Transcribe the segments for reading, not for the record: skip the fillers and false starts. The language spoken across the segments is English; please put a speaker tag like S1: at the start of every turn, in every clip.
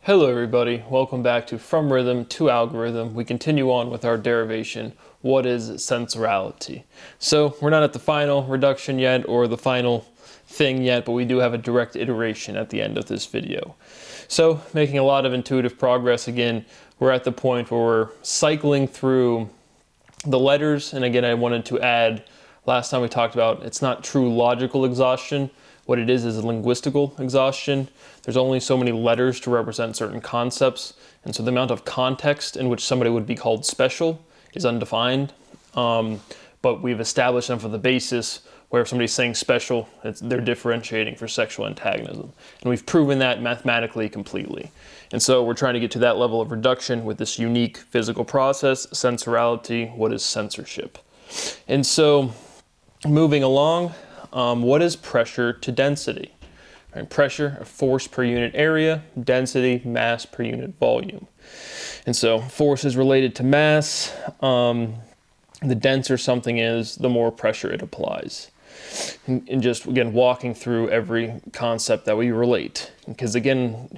S1: Hello everybody, welcome back to From Rhythm to Algorithm. We continue on with our derivation, what is sensorality? So we're not at the final reduction yet or the final thing yet, but we do have a direct iteration at the end of this video. So making a lot of intuitive progress. Again, we're at the point where we're cycling through the letters, and again I wanted to add, last time we talked about it's not true logical exhaustion. What it is a linguistical exhaustion. There's only so many letters to represent certain concepts, and so the amount of context in which somebody would be called special is undefined. But we've established them for the basis where if somebody's saying special, they're differentiating for sexual antagonism. And we've proven that mathematically completely. And so we're trying to get to that level of reduction with this unique physical process, sensorality. What is censorship? And so moving along, what is pressure to density? Right, pressure, force per unit area, density, mass per unit volume. And so force is related to mass. The denser something is, the more pressure it applies. And just, again, walking through every concept that we relate. Because again,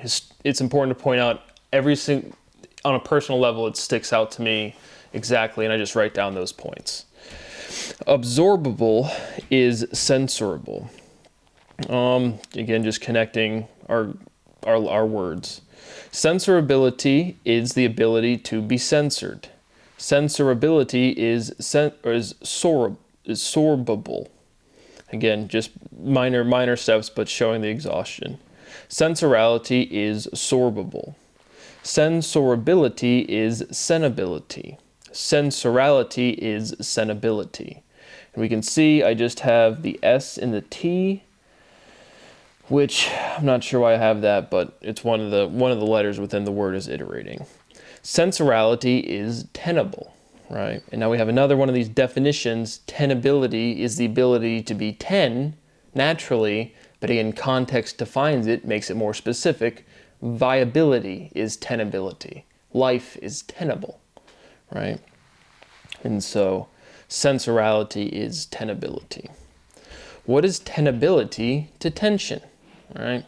S1: it's important to point out on a personal level, it sticks out to me exactly, and I just write down those points. Absorbable is censorable. Again, just connecting our words. Censorability is the ability to be censored. Censorability is sorbable. Again, just minor steps, but showing the exhaustion. Sensorality is sorbable. Sensorability is sensibility. Sensorality is sensibility. And we can see I just have the S and the T, which I'm not sure why I have that, but it's one of the letters within the word is iterating. Sensorality is tenable, right? And now we have another one of these definitions. Tenability is the ability to be ten naturally, but again, context defines it, makes it more specific. Viability is tenability. Life is tenable, right? And so sensorality is tenability. What is tenability to tension? All right,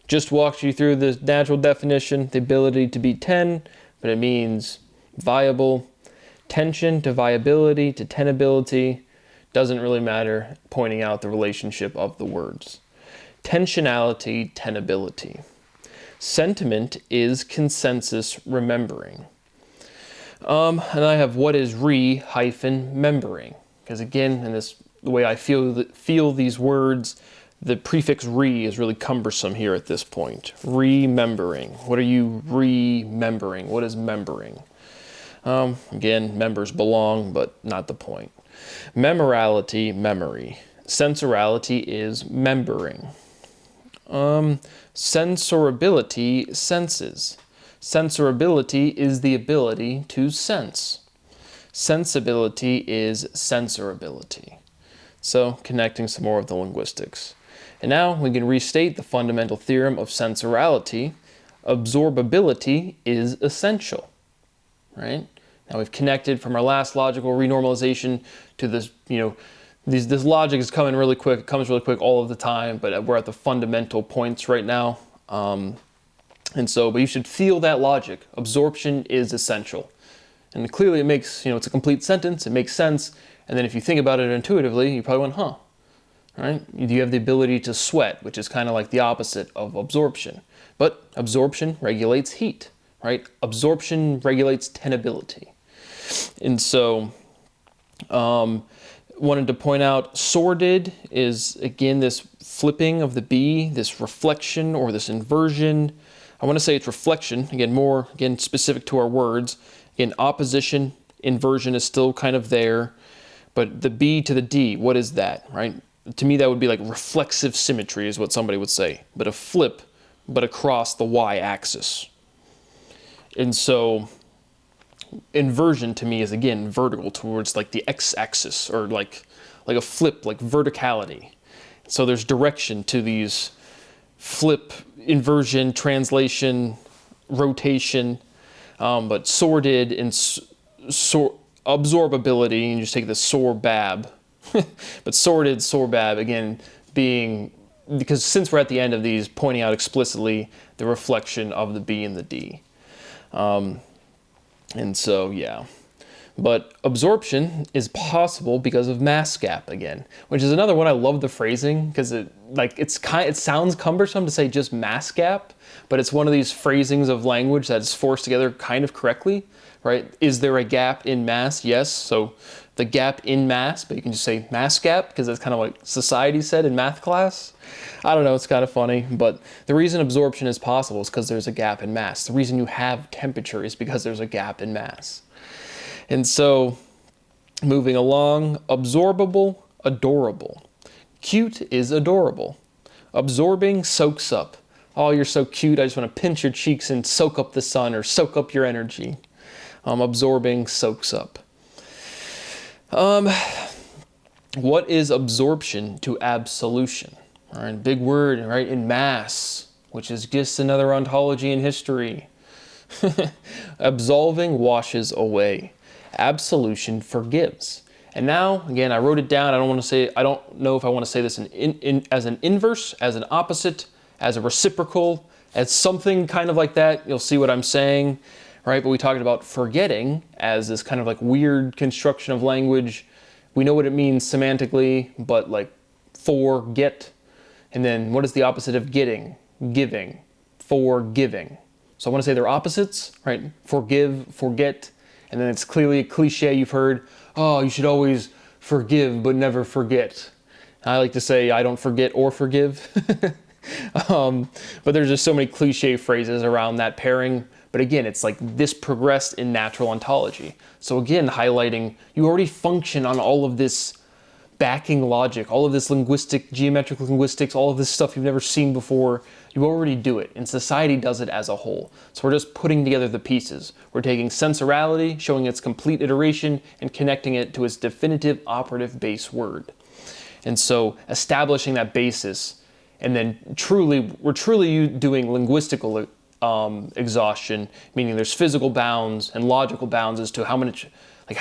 S1: just walked you through the natural definition, the ability to be 10, but it means viable. Tension to viability to tenability doesn't really matter, pointing out the relationship of the words. Tensionality, tenability. Sentiment is consensus remembering. And I have what is re-membering, because again, in the way I feel these words, the prefix re is really cumbersome here at this point. Remembering. What are you remembering? What is membering? Again, members belong, but not the point. Memorality, memory. Sensorality is membering. Sensorability, senses. Sensorability is the ability to sense. Sensibility is sensorability. So, connecting some more of the linguistics. And now we can restate the fundamental theorem of sensorality. Absorbability is essential, right? Now we've connected from our last logical renormalization to this, this logic is coming really quick. It comes really quick all of the time, but we're at the fundamental points right now. But you should feel that logic. Absorption is essential. And clearly it makes, it's a complete sentence. It makes sense. And then if you think about it intuitively, you probably went, huh, right? You have the ability to sweat, which is kind of like the opposite of absorption. But absorption regulates heat, right? Absorption regulates tenability. And so, wanted to point out sordid is, again, this flipping of the B, this reflection or this inversion. I want to say it's reflection, again, specific to our words. Again, opposition, inversion is still kind of there. But the B to the D, what is that, right? To me, that would be like reflexive symmetry is what somebody would say. But a flip, but across the Y-axis. And so inversion to me is, again, vertical towards like the X-axis, or like a flip, like verticality. So there's direction to these flip, inversion, translation, rotation, but sordid and absorbability, and you just take the sorbab, but sordid, sorbab, again, being because since we're at the end of these, pointing out explicitly the reflection of the B and the D. And so, yeah. But absorption is possible because of mass gap again, which is another one. I love the phrasing because it sounds cumbersome to say just mass gap, but it's one of these phrasings of language that's forced together kind of correctly, right? Is there a gap in mass? Yes. So the gap in mass, but you can just say mass gap because that's kind of like society said in math class. I don't know, it's kind of funny, but the reason absorption is possible is because there's a gap in mass. The reason you have temperature is because there's a gap in mass. And so, moving along, absorbable, adorable. Cute is adorable. Absorbing soaks up. Oh, you're so cute, I just want to pinch your cheeks and soak up the sun or soak up your energy. Absorbing soaks up. What is absorption to absolution? All right, big word, right, in mass, which is just another ontology in history. Absolving washes away. Absolution forgives. And now, again, I wrote it down. I don't know if I want to say this as an inverse, as an opposite, as a reciprocal, as something kind of like that. You'll see what I'm saying, right? But we talked about forgetting as this kind of like weird construction of language. We know what it means semantically, but like forget. And then what is the opposite of getting? Giving. Forgiving. So I want to say they're opposites, right? Forgive, forget. And then it's clearly a cliche you've heard, oh, you should always forgive but never forget. I like to say I don't forget or forgive. But there's just so many cliche phrases around that pairing. But again, it's like this progressed in natural ontology. So again, highlighting you already function on all of this backing logic, all of this geometric linguistics, all of this stuff you've never seen before. You already do it, and society does it as a whole. So we're just putting together the pieces. We're taking sensorality, showing its complete iteration, and connecting it to its definitive operative base word. And so establishing that basis, and then we're truly doing linguistical exhaustion, meaning there's physical bounds and logical bounds as to how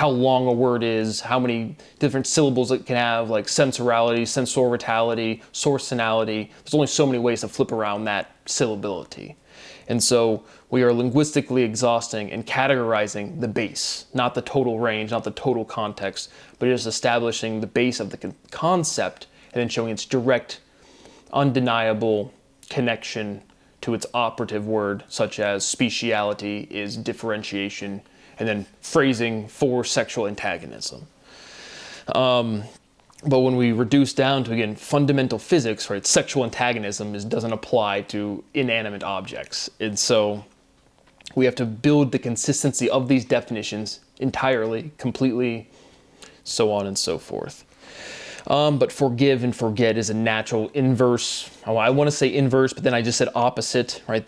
S1: long a word is, how many different syllables it can have, like sensorality, sensoritality, sourcinality. There's only so many ways to flip around that syllability. And so we are linguistically exhausting and categorizing the base, not the total range, not the total context, but just establishing the base of the concept and then showing its direct, undeniable connection to its operative word, such as speciality is differentiation, and then phrasing for sexual antagonism. But when we reduce down to, again, fundamental physics, right, sexual antagonism doesn't apply to inanimate objects. And so we have to build the consistency of these definitions entirely, completely, so on and so forth. But forgive and forget is a natural inverse. I want to say inverse, but then I just said opposite, right?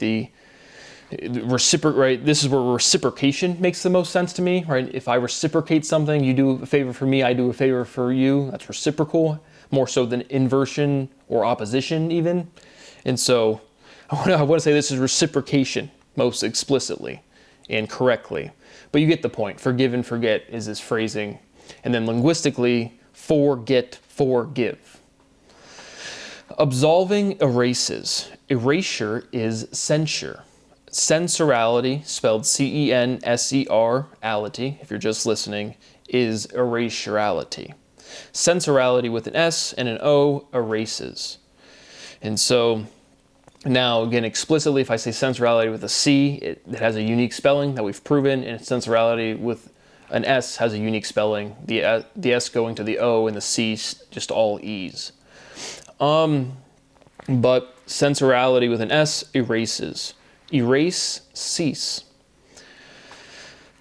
S1: Right? This is where reciprocation makes the most sense to me, right? If I reciprocate something, you do a favor for me, I do a favor for you. That's reciprocal, more so than inversion or opposition even. And so I want to say this is reciprocation most explicitly and correctly. But you get the point. Forgive and forget is this phrasing. And then linguistically, forget, forgive. Absolving erases. Erasure is censure. Sensorality, spelled C-E-N-S-E-R-ality, if you're just listening, is erasurality. Sensorality with an S and an O erases. And so now, again, explicitly, if I say sensorality with a C, it has a unique spelling that we've proven, and sensorality with an S has a unique spelling. The S going to the O and the C just all E's. But sensorality with an S erases. Erase, cease.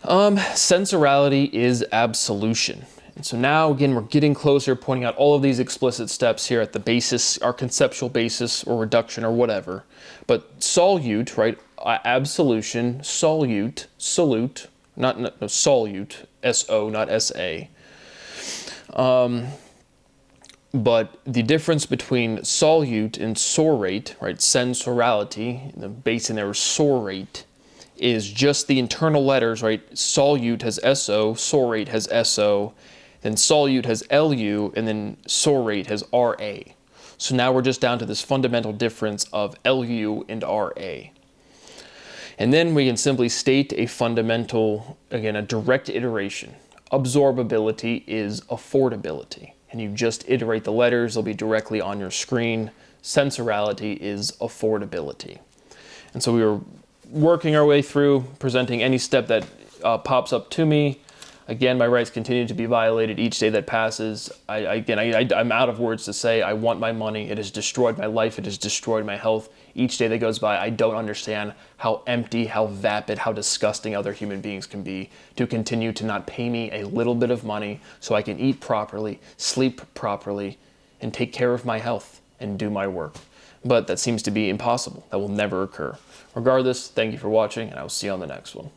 S1: Sensorality is absolution. And so now, again, we're getting closer, pointing out all of these explicit steps here at the basis, our conceptual basis or reduction or whatever. But solute, right, absolution, solute, solute, no, solute, S-O, not S-A. But the difference between solute and sorate, right, sensorality, the base in there is sorate, is just the internal letters, right? Solute has S-O, sorate has S-O, then solute has L-U, and then sorate has R-A. So now we're just down to this fundamental difference of LU and RA. And then we can simply state a fundamental, again, a direct iteration. Absorbability is affordability. And you just iterate the letters, they'll be directly on your screen. Sensorality is affordability. And so we were working our way through, presenting any step that pops up to me. Again, my rights continue to be violated each day that passes. I'm out of words to say. I want my money. It has destroyed my life. It has destroyed my health. Each day that goes by, I don't understand how empty, how vapid, how disgusting other human beings can be to continue to not pay me a little bit of money so I can eat properly, sleep properly, and take care of my health and do my work. But that seems to be impossible. That will never occur. Regardless, thank you for watching, and I will see you on the next one.